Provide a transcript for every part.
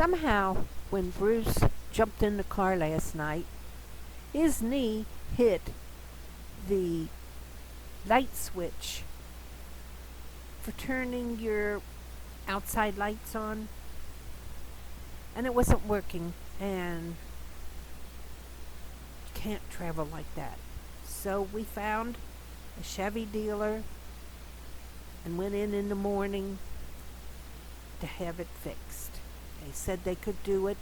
Somehow, when Bruce jumped in the car last night, his knee hit the light switch for turning your outside lights on, and it wasn't working, and you can't travel like that. So we found a Chevy dealer and went in the morning to have it fixed. They said they could do it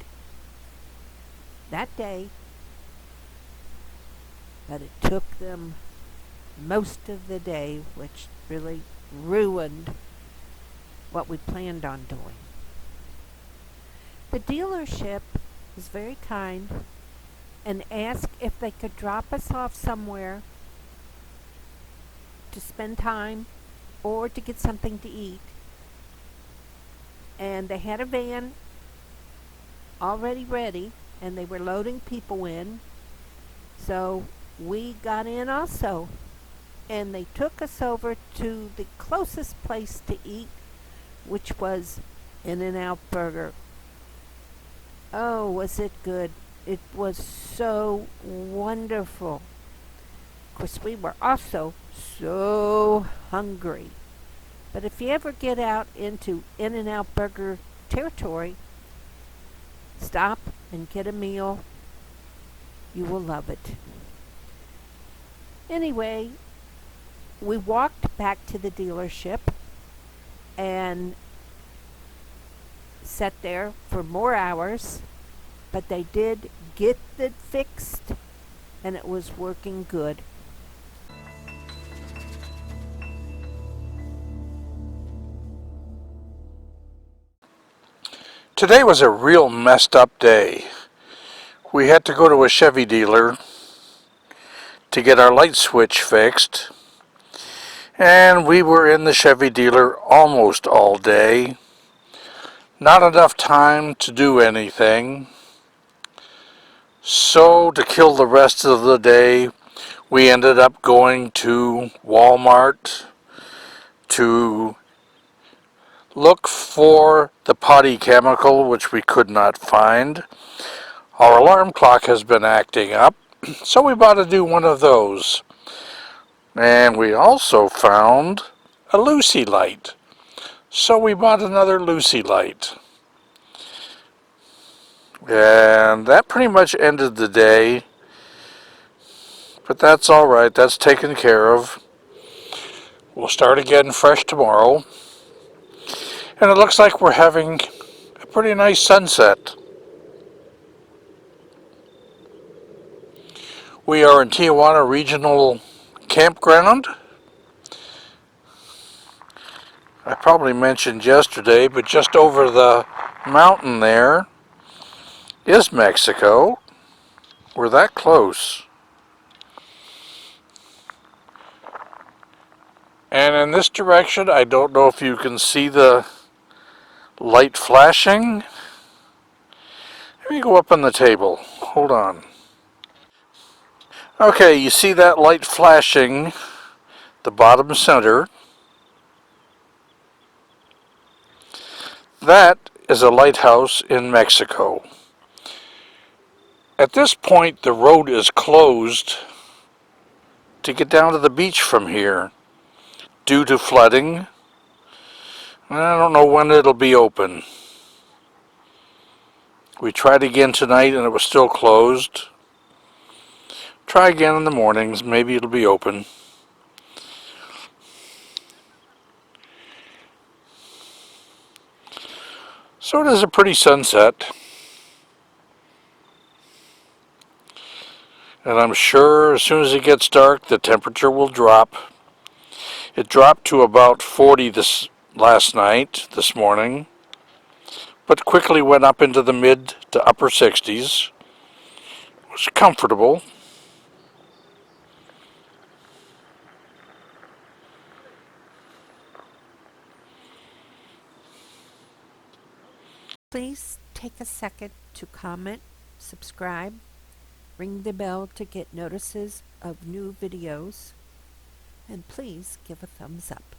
that day, but it took them most of the day, which really ruined what we planned on doing. The dealership was very kind and asked if they could drop us off somewhere to spend time or to get something to eat. And they had a van already ready, and they were loading people in. So we got in also, and they took us over to the closest place to eat, which was In-N-Out Burger. Oh, was it good? It was so wonderful. Of course, we were also so hungry. But if you ever get out into In-N-Out Burger territory, stop and get a meal. You will love it. Anyway, we walked back to the dealership and sat there for more hours, but they did get it fixed, and it was working good. Today was a real messed up day. We had to go to a Chevy dealer to get our light switch fixed, and we were in the Chevy dealer almost all day. Not enough time to do anything. So to kill the rest of the day, we ended up going to Walmart to look for the putty chemical, which we could not find. Our alarm clock has been acting up, so we bought a new one of those. And we also found a Lucy light, so we bought another Lucy light. And that pretty much ended the day, but that's alright, that's taken care of. We'll start again fresh tomorrow. And it looks like we're having a pretty nice sunset. We are in Tijuana Regional Campground. I probably mentioned yesterday, but just over the mountain there is Mexico. We're that close. And in this direction, I don't know if you can see the light flashing. Let me go up on the table. Hold on. Okay, you see that light flashing, the bottom center. That is a lighthouse in Mexico. At this point, the road is closed to get down to the beach from here due to flooding. I don't know when it'll be open. We tried again tonight and it was still closed. Try again in the mornings, maybe it'll be open. So it is a pretty sunset. And I'm sure as soon as it gets dark, the temperature will drop. It dropped to about 40 this morning, but quickly went up into the mid to upper 60s. It was comfortable. Please take a second to comment, subscribe, ring the bell to get notices of new videos, and please give a thumbs up.